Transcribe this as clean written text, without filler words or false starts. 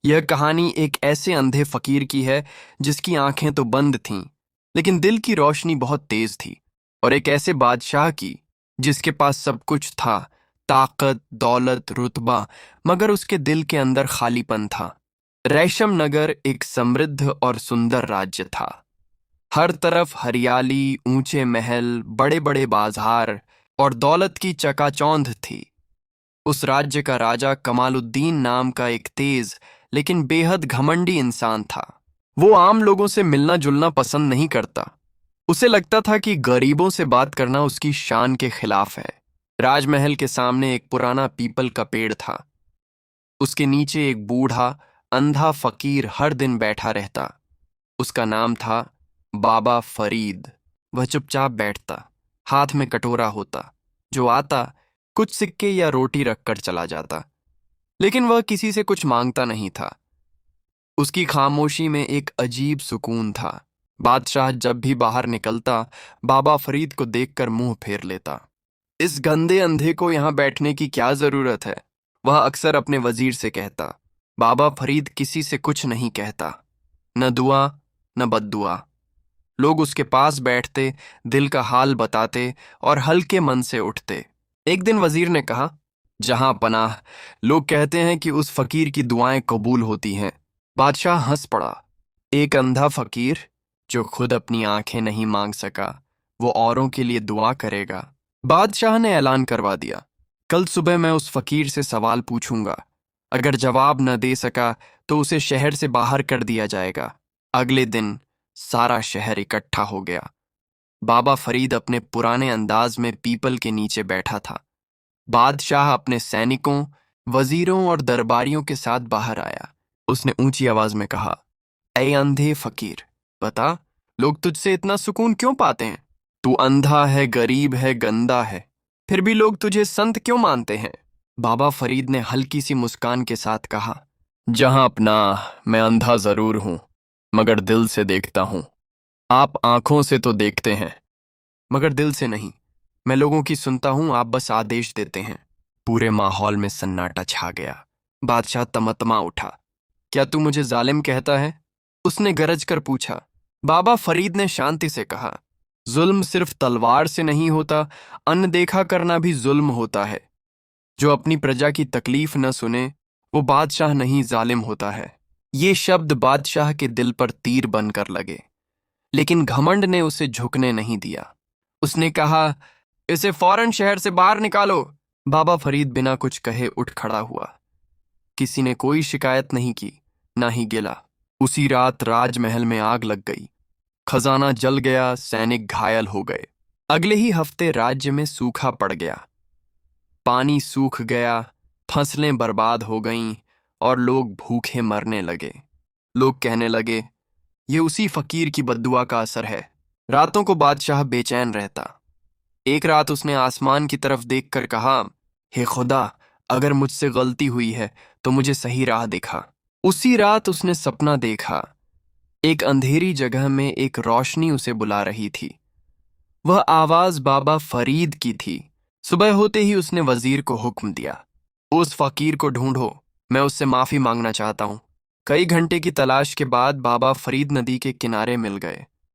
यह कहानी एक ऐसे अंधे फकीर की है जिसकी आंखें तो बंद थीं, लेकिन दिल की रोशनी बहुत तेज थी। और एक ऐसे बादशाह की जिसके पास सब कुछ था, ताकत, दौलत, रुतबा, मगर उसके दिल के अंदर खालीपन था। रेशम नगर एक समृद्ध और सुंदर राज्य था। हर तरफ हरियाली, ऊंचे महल, बड़े बड़े बाजार और दौलत की चकाचौंध थी। उस राज्य का राजा कमालुद्दीन नाम का एक तेज लेकिन बेहद घमंडी इंसान था। वो आम लोगों से मिलना जुलना पसंद नहीं करता। उसे लगता था कि गरीबों से बात करना उसकी शान के खिलाफ है। राजमहल के सामने एक पुराना पीपल का पेड़ था। उसके नीचे एक बूढ़ा अंधा फकीर हर दिन बैठा रहता। उसका नाम था बाबा फरीद। वह चुपचाप बैठता, हाथ में कटोरा होता। जो आता, कुछ सिक्के या रोटी रखकर चला जाता, लेकिन वह किसी से कुछ मांगता नहीं था। उसकी खामोशी में एक अजीब सुकून था। बादशाह जब भी बाहर निकलता, बाबा फरीद को देखकर मुंह फेर लेता। इस गंदे अंधे को यहां बैठने की क्या जरूरत है, वह अक्सर अपने वजीर से कहता। बाबा फरीद किसी से कुछ नहीं कहता, न दुआ न बद्दुआ। लोग उसके पास बैठते, दिल का हाल बताते और हल्के मन से उठते। एक दिन वजीर ने कहा, जहां पनाह, लोग कहते हैं कि उस फकीर की दुआएं कबूल होती हैं। बादशाह हंस पड़ा। एक अंधा फकीर जो खुद अपनी आंखें नहीं मांग सका, वो औरों के लिए दुआ करेगा। बादशाह ने ऐलान करवा दिया, कल सुबह मैं उस फकीर से सवाल पूछूंगा। अगर जवाब न दे सका तो उसे शहर से बाहर कर दिया जाएगा। अगले दिन सारा शहर इकट्ठा हो गया। बाबा फरीद अपने पुराने अंदाज में पीपल के नीचे बैठा था। बादशाह अपने सैनिकों, वजीरों और दरबारियों के साथ बाहर आया। उसने ऊंची आवाज में कहा, ऐ अंधे फकीर, बता, लोग तुझसे इतना सुकून क्यों पाते हैं? तू अंधा है, गरीब है, गंदा है, फिर भी लोग तुझे संत क्यों मानते हैं? बाबा फरीद ने हल्की सी मुस्कान के साथ कहा, जहां अपना, मैं अंधा जरूर हूं, मगर दिल से देखता हूं। आप आंखों से तो देखते हैं, मगर दिल से नहीं। मैं लोगों की सुनता हूं, आप बस आदेश देते हैं। पूरे माहौल में सन्नाटा छा गया। बादशाह तमतमा उठा। क्या तू मुझे जालिम कहता है? उसने गरज कर पूछा। बाबा फरीद ने शांति से कहा, जुल्म सिर्फ तलवार से नहीं होता, अनदेखा करना भी जुल्म होता है। जो अपनी प्रजा की तकलीफ न सुने, वो बादशाह नहीं, जालिम होता है। ये शब्द बादशाह के दिल पर तीर बनकर लगे, लेकिन घमंड ने उसे झुकने नहीं दिया। उसने कहा, इसे फौरन शहर से बाहर निकालो। बाबा फरीद बिना कुछ कहे उठ खड़ा हुआ। किसी ने कोई शिकायत नहीं की, ना ही गिला। उसी रात राजमहल में आग लग गई। खजाना जल गया, सैनिक घायल हो गए। अगले ही हफ्ते राज्य में सूखा पड़ गया। पानी सूख गया, फसलें बर्बाद हो गईं और लोग भूखे मरने लगे। लोग कहने लगे, ये उसी फकीर की बद्दुआ का असर है। रातों को बादशाह बेचैन रहता। एक रात उसने आसमान की तरफ देखकर कहा, हे खुदा, अगर मुझसे गलती हुई है तो मुझे सही राह दिखा। उसी रात उसने सपना देखा। एक अंधेरी जगह में एक रोशनी उसे बुला रही थी। वह आवाज बाबा फरीद की थी। सुबह होते ही उसने वजीर को हुक्म दिया, उस फकीर को ढूंढो, मैं उससे माफी मांगना चाहता हूं। कई घंटे की तलाश के बाद बाबा फरीद नदी के किनारे मिल गए।